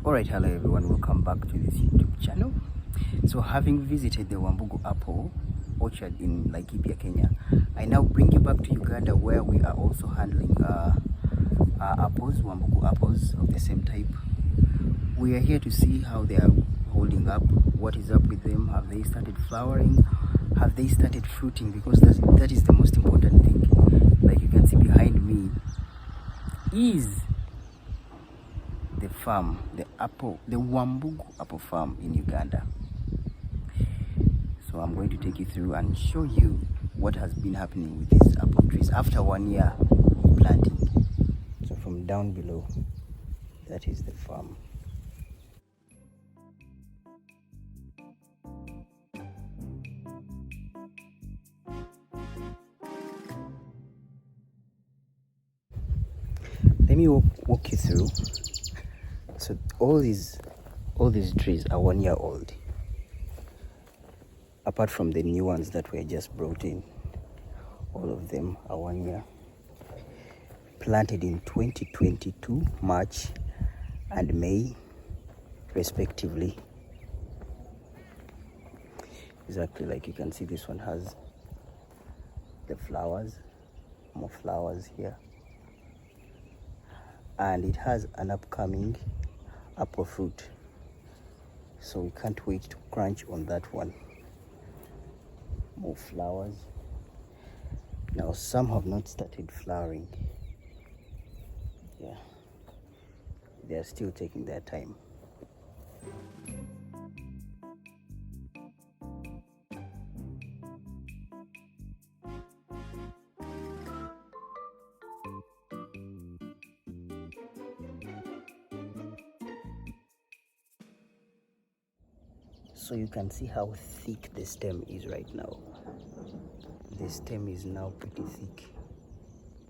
Alright, hello everyone, welcome back to this YouTube channel. So having visited the Wambugu apple orchard in Laikipia, Kenya, I now bring you back to Uganda, where we are also handling apples, Wambugu apples of the same type. We are here to see how they are holding up, what is up with them, have they started flowering, have they started fruiting, because that is the most important thing. Like you can see behind me is the farm, the Wambugu apple farm in Uganda. So I'm going to take you through and show you what has been happening with these apple trees after 1 year of planting. So from down below, that is the farm. Let me walk you through. So all these trees are 1 year old, apart from the new ones that were just brought in. All of them are 1 year, planted in 2022 March and May respectively. Exactly, like you can see, this one has the flowers, more flowers here, and it has an upcoming apple fruit, so we can't wait to crunch on that one. More flowers. Now some have not started flowering. Yeah, they are still taking their time. So you can see how thick the stem is right now. The stem is now pretty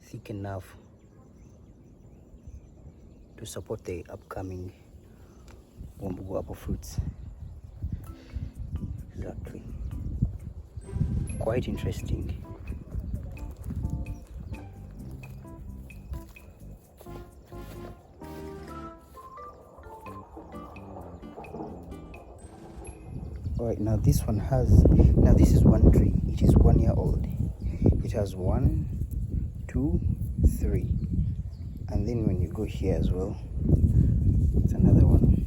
thick enough to support the upcoming Wambugu apple fruits. Exactly. Quite interesting. Alright, now this is one tree. It is 1 year old. It has 1, 2, 3, and then when you go here as well, it's another one.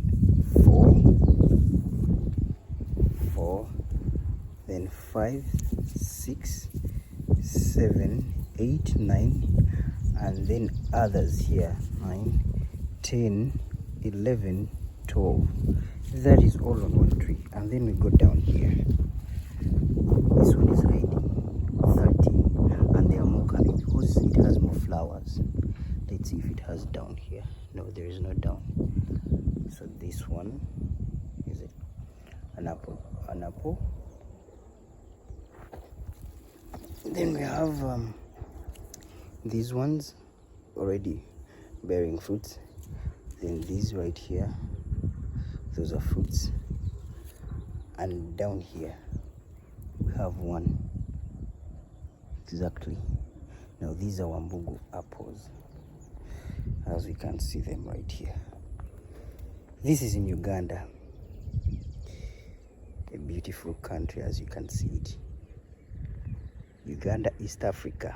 4, then 5, 6, 7, 8, 9, and then others here, 9, 10, 11, 12. That is all on one tree. And then we go down here. This one is hiding 13, and there are more coming because it has more flowers. Let's see if it has down here. No, there is no down. So this one is it an apple. Then we have these ones already bearing fruits. Then these right here, those are fruits. And down here we have one. Exactly. Now these are Wambugu apples, as we can see them right here. This is in Uganda, a beautiful country as you can see it. Uganda, East Africa.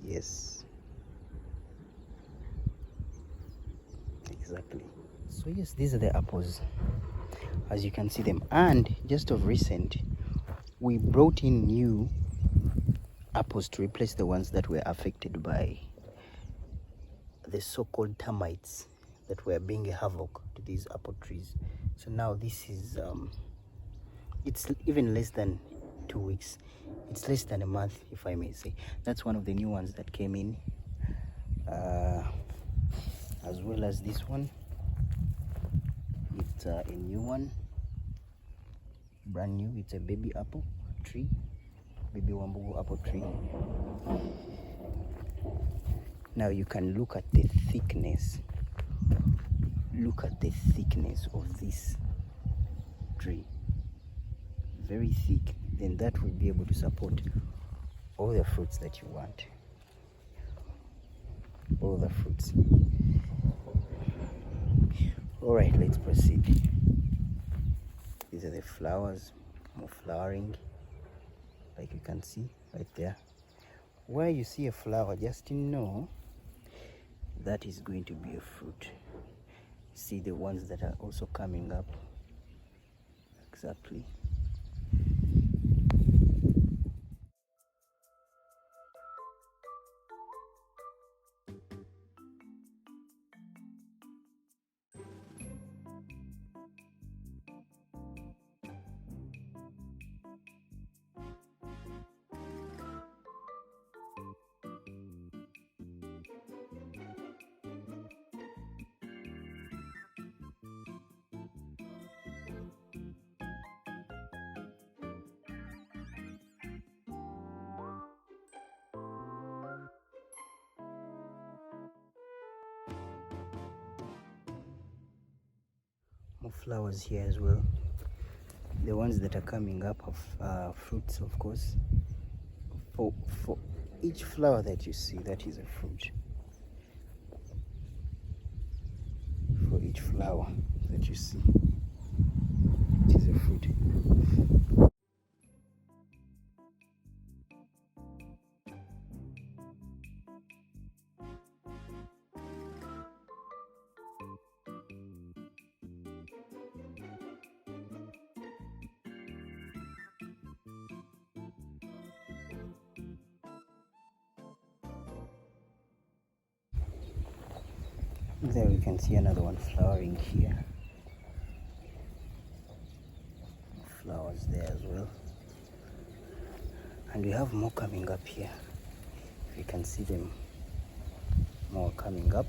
Yes, exactly. So yes, these are the apples as you can see them, and just of recent we brought in new apples to replace the ones that were affected by the so-called termites that were being a havoc to these apple trees. So now this is it's even less than 2 weeks, it's less than a month, if I may say. That's one of the new ones that came in, as well as this one. It's a new one, brand new. It's a baby apple tree, baby Wambugu apple tree. Now you can look at the thickness. Look at the thickness of this tree. Very thick. Then that will be able to support all the fruits that you want. All the fruits. All right, let's proceed. These are the flowers, more flowering, like you can see right there. Where you see a flower, just know that is going to be a fruit. See the ones that are also coming up. Exactly. More flowers here as well. The ones that are coming up have fruits, of course. For each flower that you see, that is a fruit. For each flower that you see, it is a fruit. There we can see another one flowering here. Flowers there as well. And we have more coming up here. If you can see them more coming up.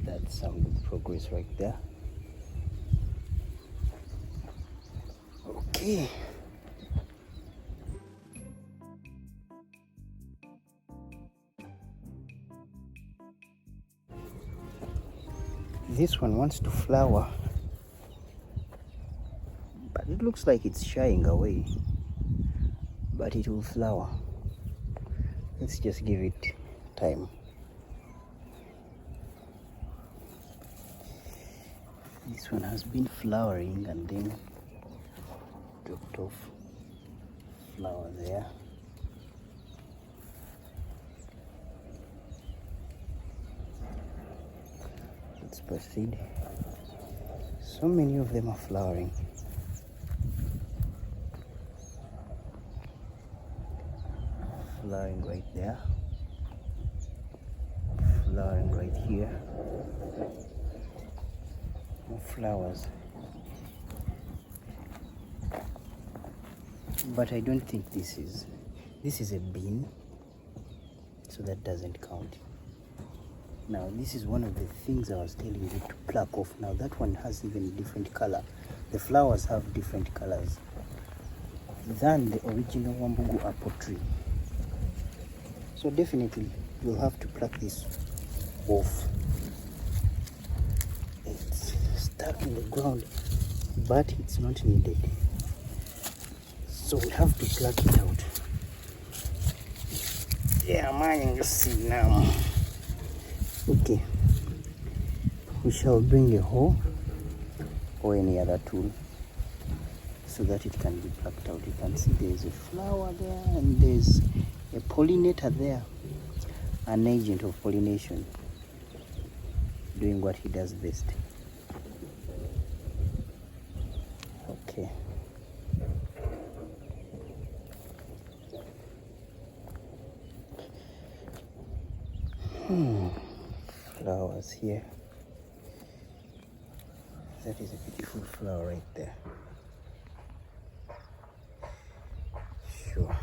That's some good progress right there. Okay. This one wants to flower, but it looks like it's shying away, but it will flower. Let's just give it time. This one has been flowering and then dropped off. Flower there. Let's proceed. So many of them are flowering. Flowering right there. Flowering right here. More flowers. But I don't think this is a bean, so that doesn't count. Now this is one of the things I was telling you to pluck off. Now that one has even a different color. The flowers have different colors than the original wambugu apple tree. So definitely you'll have to pluck this off. It's stuck in the ground, but it's not needed. So we have to pluck it out. Yeah, man, you see now. Okay, we shall bring a hoe or any other tool so that it can be plucked out. You can see there's a flower there and there's a pollinator there, an agent of pollination doing what he does best. Okay. Flowers here. That is a beautiful flower right there. Sure.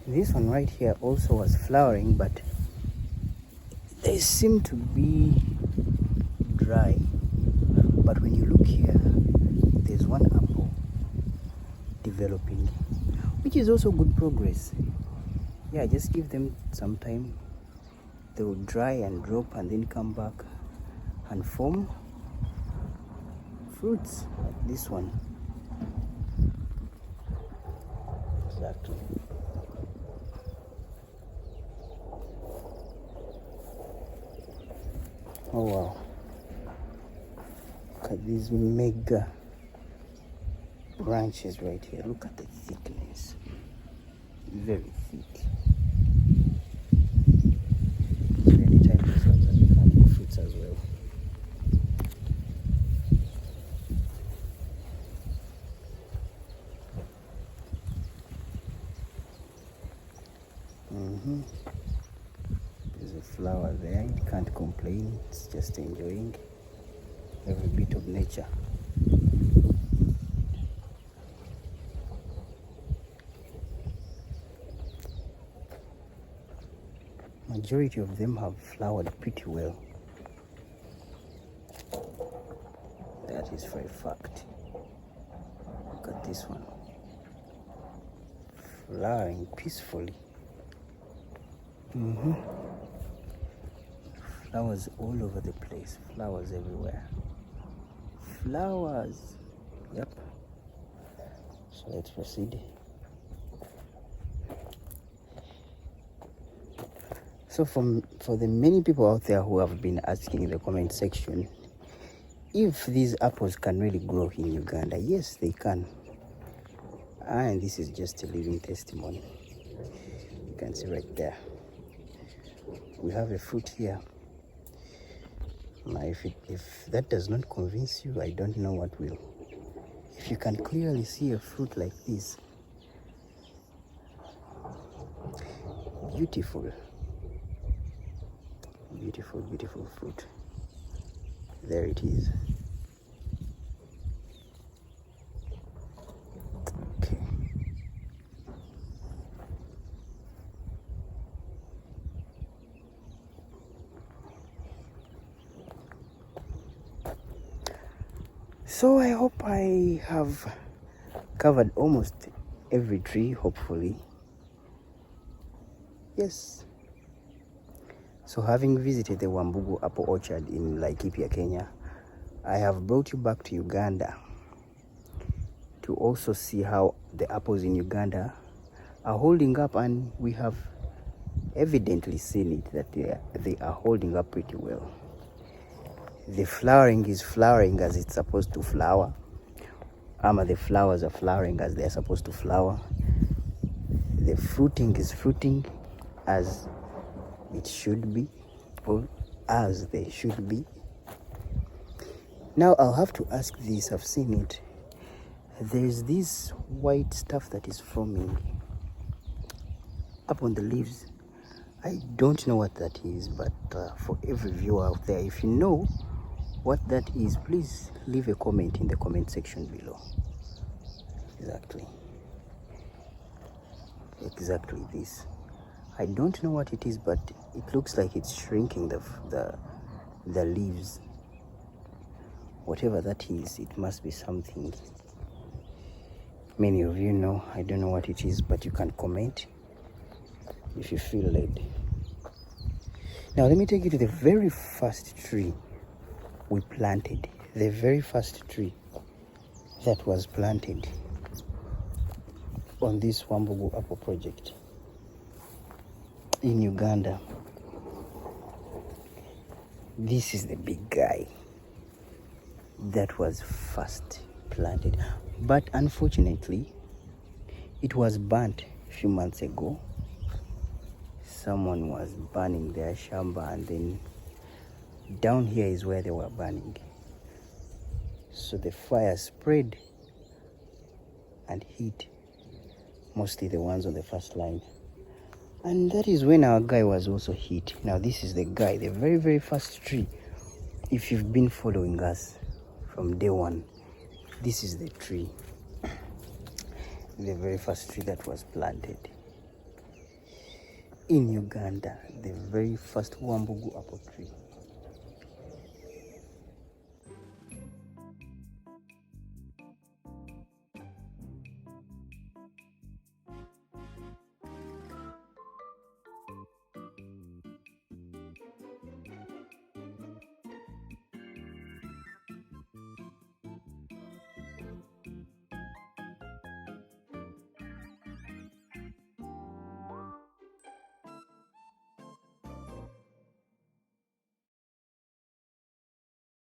This one right here also was flowering, but they seem to be dry. But when you look here, there's one apple developing, which is also good progress. Yeah, just give them some time. they will dry and drop and then come back and form fruits like this one. Exactly. Oh wow, look at these mega branches right here. Look at the thickness, very thick. So anytime these ones are becoming fruits as well. There's a flower there, it can't complain, it's just enjoying every bit of nature. Majority of them have flowered pretty well. That is for a fact. Look at this one, flowering peacefully. Flowers all over the place, flowers everywhere. Flowers. Yep. So let's proceed. So for the many people out there who have been asking in the comment section if these apples can really grow in Uganda, yes they can. And this is just a living testimony. You can see right there. We have a fruit here. Now if that does not convince you, I don't know what will. If you can clearly see a fruit like this, beautiful, beautiful, beautiful fruit. There it is. Okay. So I hope I have covered almost every tree, hopefully. Yes. So having visited the Wambugu apple orchard in Laikipia, Kenya, I have brought you back to Uganda to also see how the apples in Uganda are holding up, and we have evidently seen it that they are holding up pretty well. The flowering is flowering as it's supposed to flower. The flowers are flowering as they're supposed to flower. The fruiting is fruiting as it should be, or as they should be. Now I'll have to ask this, I've seen it. There's this white stuff that is forming up on the leaves. I don't know what that is, but for every viewer out there, if you know what that is, please leave a comment in the comment section below. Exactly this. I don't know what it is, but it looks like it's shrinking the leaves. Whatever that is, it must be something many of you know. I don't know what it is, but you can comment if you feel led. Now let me take you to the very first tree we planted. The very first tree that was planted on this Wambugu apple project in Uganda. This is the big guy that was first planted, but unfortunately it was burnt a few months ago. Someone was burning their shamba, and then down here is where they were burning. So the fire spread and hit mostly the ones on the first line, and that is when our guy was also hit. Now this is the guy, the very, very first tree. If you've been following us from day one, this is the tree, the very first tree that was planted in Uganda, the very first Wambugu apple tree.